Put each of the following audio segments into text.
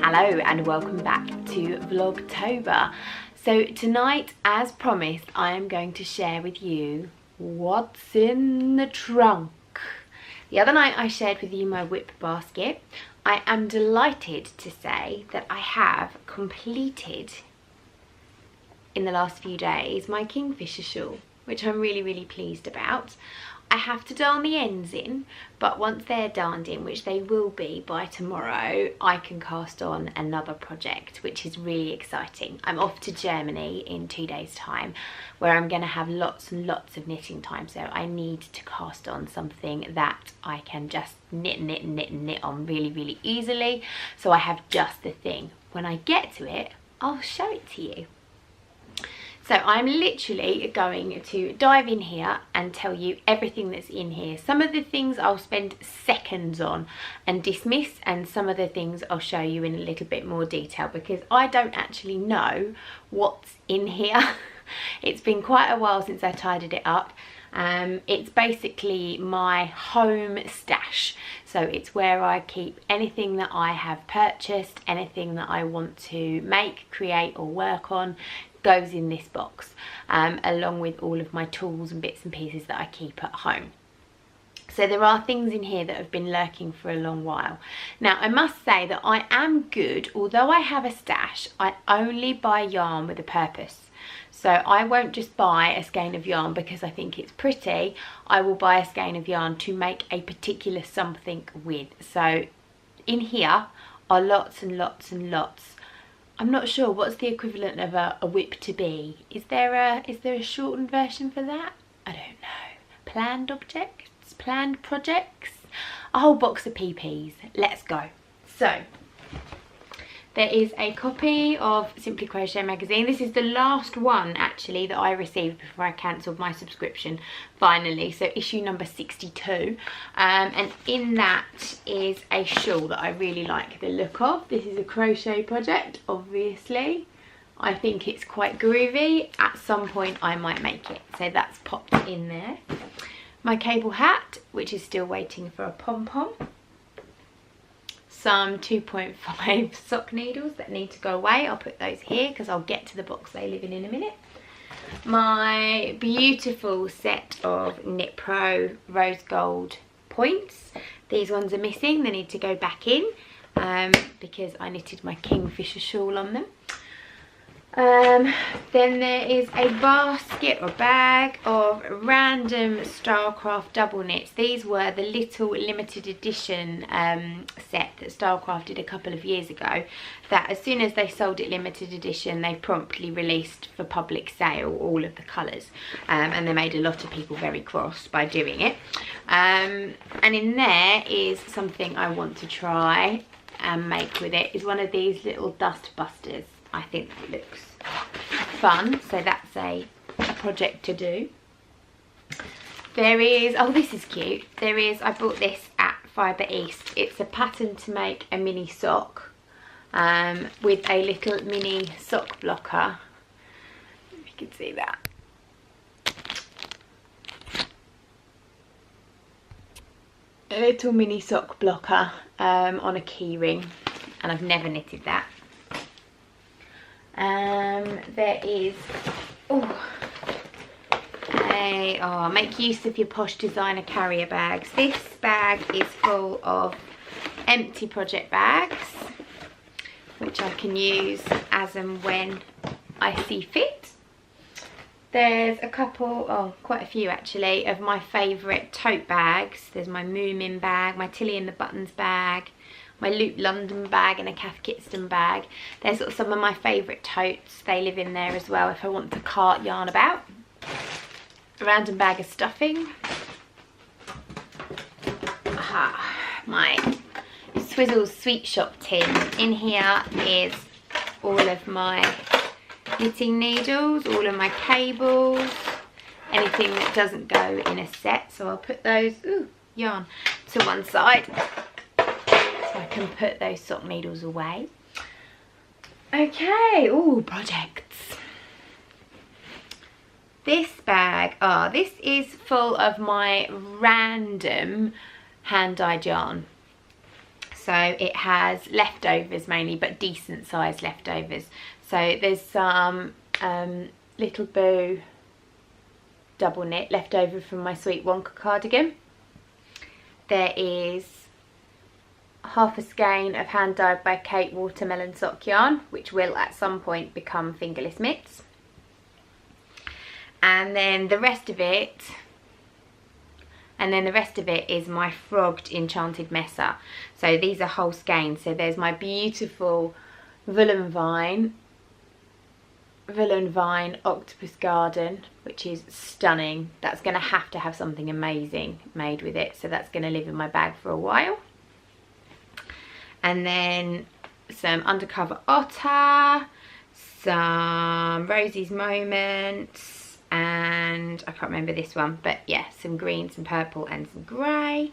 Hello and welcome back to Vlogtober. So tonight, as promised, I am going to share with you what's in the trunk. The other night I shared with you my whip basket. I am delighted to say that I have completed in the last few days my kingfisher shawl, which I'm really pleased about. I have to darn the ends in, but once they're darned in, which they will be by tomorrow, I can cast on another project, which is really exciting. I'm off to Germany in 2 days' time, where I'm going to have lots and lots of knitting time, so I need to cast on something that I can just knit on really easily, so I have just the thing. When I get to it, I'll show it to you. So I'm literally going to dive in here and tell you everything that's in here. Some of the things I'll spend seconds on and dismiss, and some of the things I'll show you in a little bit more detail because I don't actually know what's in here. It's been quite a while since I tidied it up. It's basically my home stash, so it's where I keep anything that I have purchased, anything that I want to make, create or work on goes in this box, along with all of my tools and bits and pieces that I keep at home. So there are things in here that have been lurking for a long while. Now I must say that I am good, although I have a stash, I only buy yarn with a purpose. So I won't just buy a skein of yarn because I think it's pretty. I will buy a skein of yarn to make a particular something with. So in here are lots and lots. I'm not sure what's the equivalent of a whip to be. Is there a shortened version for that? I don't know. Planned objects, planned projects, a whole box of PPs. Let's go. So there is a copy of Simply Crochet magazine. This is the last one actually that I received before I cancelled my subscription finally, so issue number 62, and in that is a shawl that I really like the look of. This is a crochet project, obviously. I think it's quite groovy. At some point I might make it, so that's popped in there. My cable hat, which is still waiting for a pom-pom. Some 2.5 sock needles that need to go away. I'll put those here because I'll get to the box they live in a minute. My beautiful set of Knit Pro rose gold points. These ones are missing, they need to go back in because I knitted my kingfisher shawl on them. Then there is a basket or bag of random Starcraft double knits. These were the little limited edition set that Starcraft did a couple of years ago, that as soon as they sold it limited edition they promptly released for public sale all of the colours, and they made a lot of people very cross by doing it. And in there is something I want to try and make with it, is one of these little dust busters. I think it looks fun, so that's a project to do. There is, oh this is cute, there is, I bought this at Fibre East. It's a pattern to make a mini sock with a little mini sock blocker, if you can see that. A little mini sock blocker on a key ring, and I've never knitted that. There is, make use of your posh designer carrier bags. This bag is full of empty project bags, which I can use as and when I see fit. There's a couple, quite a few actually, of my favourite tote bags. There's my Moomin bag, my Tilly and the Buttons bag, my Loop London bag, and a Cath Kidston bag. They're sort of some of my favourite totes. They live in there as well if I want to cart yarn about. A random bag of stuffing. My Swizzles Sweet Shop tin. In here is all of my knitting needles, all of my cables, anything that doesn't go in a set. So I'll put those, yarn, to one side. So I can put those sock needles away. Okay, projects. This bag, this is full of my random hand-dyed yarn. so it has leftovers mainly, but decent sized leftovers. So there's some Little Boo double knit left over from my Sweet Wonka cardigan. There is half a skein of hand dyed by Kate watermelon sock yarn, which will at some point become fingerless mitts. And then the rest of it is my frogged enchanted messer. So these are whole skeins. So there's my beautiful Vullen Vine Octopus Garden, which is stunning. That's going to have something amazing made with it, so that's going to live in my bag for a while. And then some Undercover Otter, some Rosie's Moments, and I can't remember this one, but yeah, some green, some purple and some grey.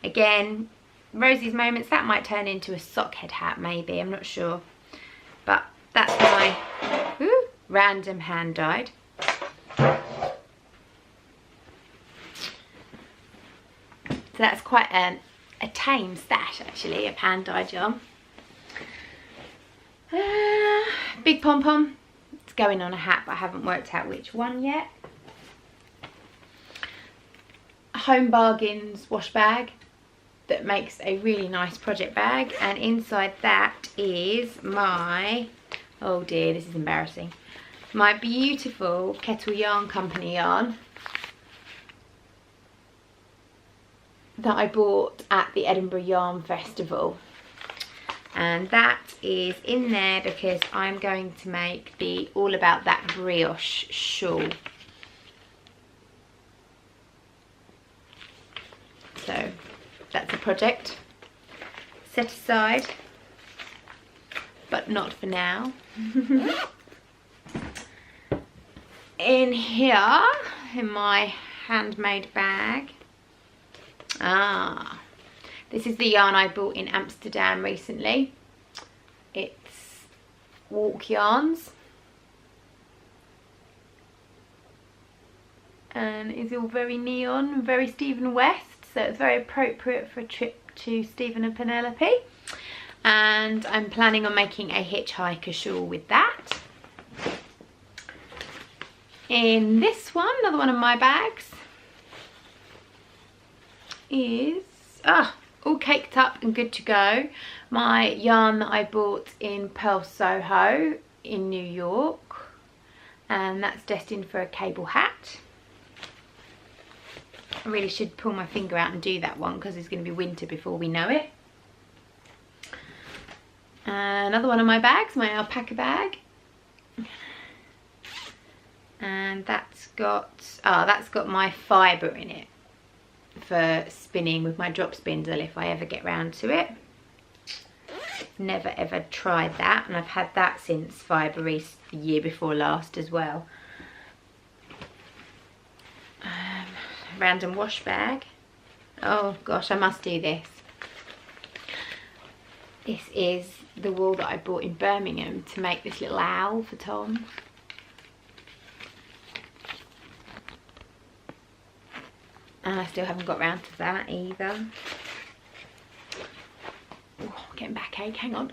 Again, Rosie's Moments, that might turn into a sock head hat maybe, I'm not sure. But that's my random hand dyed. So that's quite a tame stash actually of hand dyed yarn. Big pom pom. It's going on a hat, but I haven't worked out which one yet. Home Bargains wash bag that makes a really nice project bag, and inside that is my, oh dear, this is embarrassing, my beautiful Kettle Yarn Company yarn that I bought at the Edinburgh Yarn Festival. And that is in there because I'm going to make the All About That brioche shawl. So that's a project set aside, but not for now. In here, in my handmade bag, this is the yarn I bought in Amsterdam recently. It's Walk Yarns, and it's all very neon, very Stephen West, so it's very appropriate for a trip to Stephen and Penelope. And I'm planning on making a hitchhiker shawl with that. In this one, another one of my bags, is all caked up and good to go. My yarn that I bought in Purl Soho in New York, and that's destined for a cable hat. I really should pull my finger out and do that one because it's going to be winter before we know it. Another one of my bags, my alpaca bag, and that's got my fibre in it for spinning with my drop spindle if I ever get round to it. Never ever tried that, and I've had that since Fibre East the year before last as well. Random wash bag. Oh gosh, I must do this. This is the wool that I bought in Birmingham to make this little owl for Tom. And I still haven't got round to that either. Oh, I'm getting backache, hang on.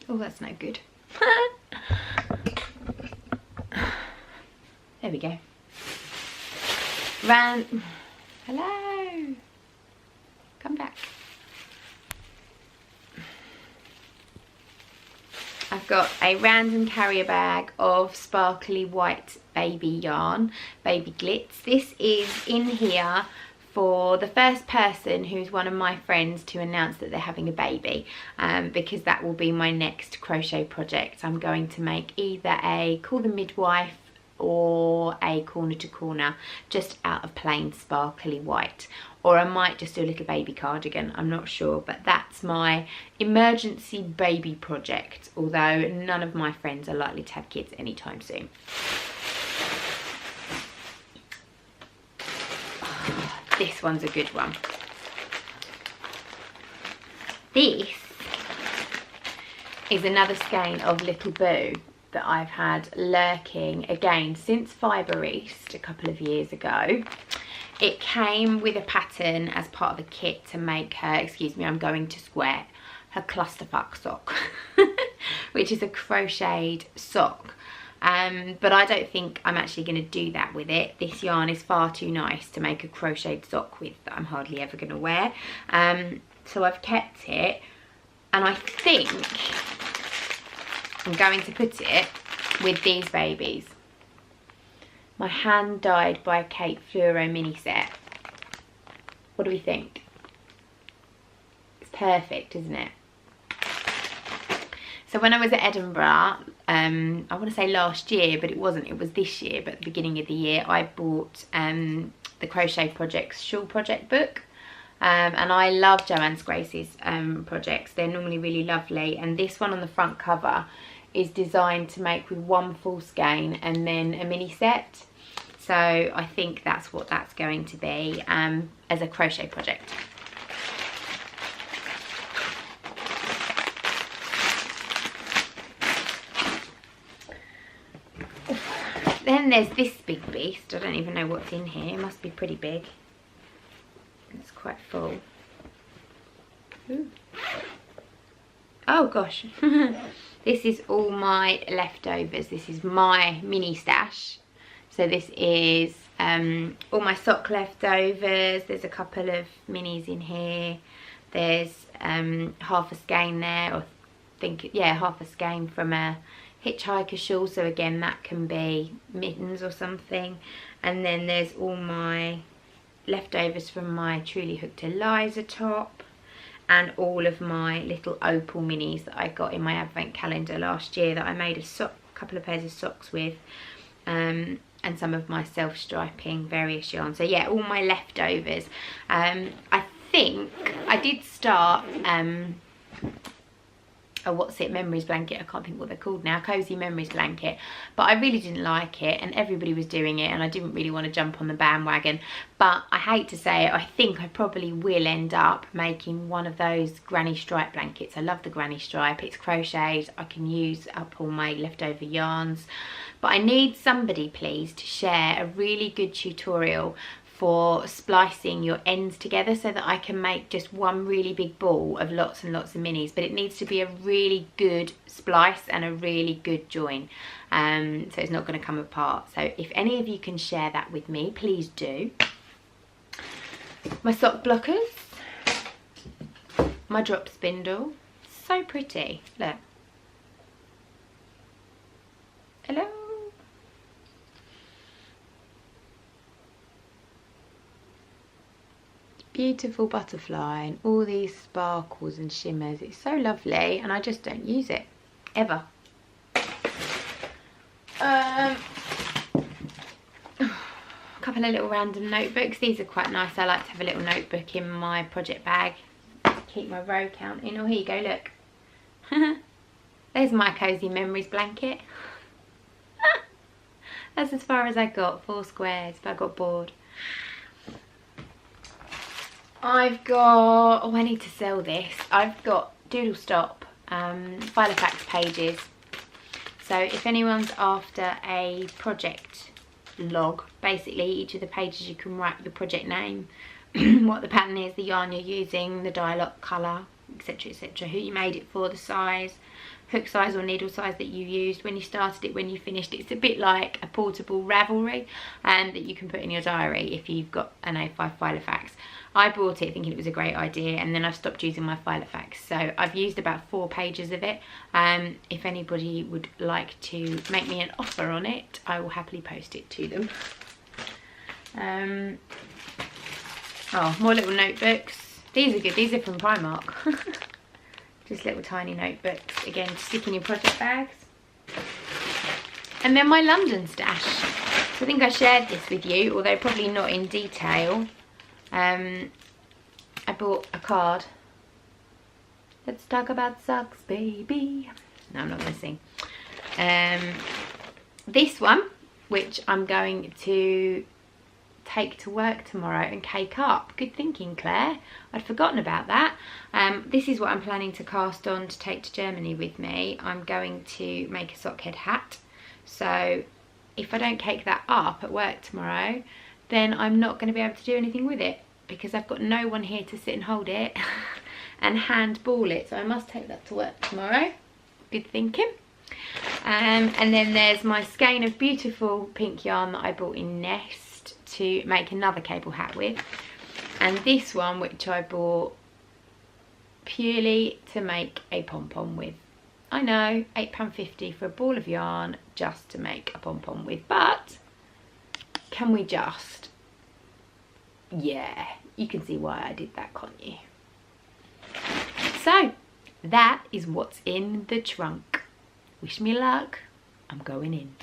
Oh, that's no good. There we go. Hello. Come back. I've got a random carrier bag of sparkly white baby yarn, baby glitz. This is in here for the first person who's one of my friends to announce that they're having a baby, because that will be my next crochet project. I'm going to make either a Call the Midwife or a corner to corner just out of plain sparkly white, or I might just do a little baby cardigan, I'm not sure, but that's my emergency baby project, although none of my friends are likely to have kids anytime soon. This one's a good one. This is another skein of Little Boo that I've had lurking again since Fibre East a couple of years ago. it came with a pattern as part of the kit to make her, excuse me, I'm going to swear, her clusterfuck sock, which is a crocheted sock. But I don't think I'm actually going to do that with it. This yarn is far too nice to make a crocheted sock with that I'm hardly ever going to wear. So I've kept it, and I think I'm going to put it with these babies. My hand dyed by Kate Fluoro mini set. What do we think? It's perfect, isn't it? So when I was at Edinburgh, I want to say last year, but it wasn't, it was this year, but at the beginning of the year, I bought the Crochet Projects Shawl Project book. And I love Joanne's Grace's projects. They're normally really lovely. And this one on the front cover is designed to make with one full skein and then a mini set. So I think that's what that's going to be as a crochet project. Then there's this big beast. I don't even know what's in here. It must be pretty big. It's quite full. Ooh. Oh gosh. This is all my leftovers. This is my mini stash. So this is all my sock leftovers. There's a couple of minis in here. There's half a skein there, or I think, yeah, half a skein from a hitchhiker shawl. So again, that can be mittens or something. And then there's all my leftovers from my Truly Hooked Eliza top, and all of my little opal minis that I got in my advent calendar last year that I made a couple of pairs of socks with, and some of my self-striping various yarns. So yeah, all my leftovers. I think I did start a what's it, memories blanket, I can't think what they're called now, cozy memories blanket, but I really didn't like it, and everybody was doing it, and I didn't really want to jump on the bandwagon. But I hate to say it, I think I probably will end up making one of those granny stripe blankets. I love the granny stripe, it's crocheted, I can use up all my leftover yarns. But I need somebody, please, to share a really good tutorial for splicing your ends together so that I can make just one really big ball of lots and lots of minis, but it needs to be a really good splice and a really good join, so it's not going to come apart. So if any of you can share that with me, please do. My sock blockers, my drop spindle, so pretty, look. Hello. Beautiful butterfly and all these sparkles and shimmers. It's so lovely, and I just don't use it ever. A couple of little random notebooks. These are quite nice. I like to have a little notebook in my project bag, keep my row count in. Oh, here you go, look. There's my cozy memories blanket. That's as far as I got, 4 squares, but I got bored. I've got, oh, I need to sell this. I've got Doodle Stop Filofax pages. So if anyone's after a project log, basically each of the pages you can write your project name, what the pattern is, the yarn you're using, the dye lot, colour, etc, etc, who you made it for, the size, hook size or needle size that you used, when you started it, when you finished it. It's a bit like a portable Ravelry that you can put in your diary if you've got an A5 Filofax. I bought it thinking it was a great idea, and then I've stopped using my Filofax, so I've used about 4 pages of it. If anybody would like to make me an offer on it, I will happily post it to them. Oh, more little notebooks. These are good. These are from Primark. Just little tiny notebooks, again, to stick in your project bags. And then my London stash. So I think I shared this with you, although probably not in detail. I bought a card. Let's talk about socks, baby. No, I'm not going to sing. This one, which I'm going to take to work tomorrow and cake up. Good thinking, Claire. I'd forgotten about that. This is what I'm planning to cast on to take to Germany with me. I'm going to make a sock head hat. So if I don't cake that up at work tomorrow, then I'm not going to be able to do anything with it because I've got no one here to sit and hold it and handball it. So I must take that to work tomorrow. Good thinking. And then there's my skein of beautiful pink yarn that I bought in Nest to make another cable hat with. And this one, which I bought purely to make a pom-pom with. I know, £8.50 for a ball of yarn just to make a pom-pom with, but can we just? Yeah, you can see why I did that, can't you? So, that is what's in the trunk. Wish me luck, I'm going in.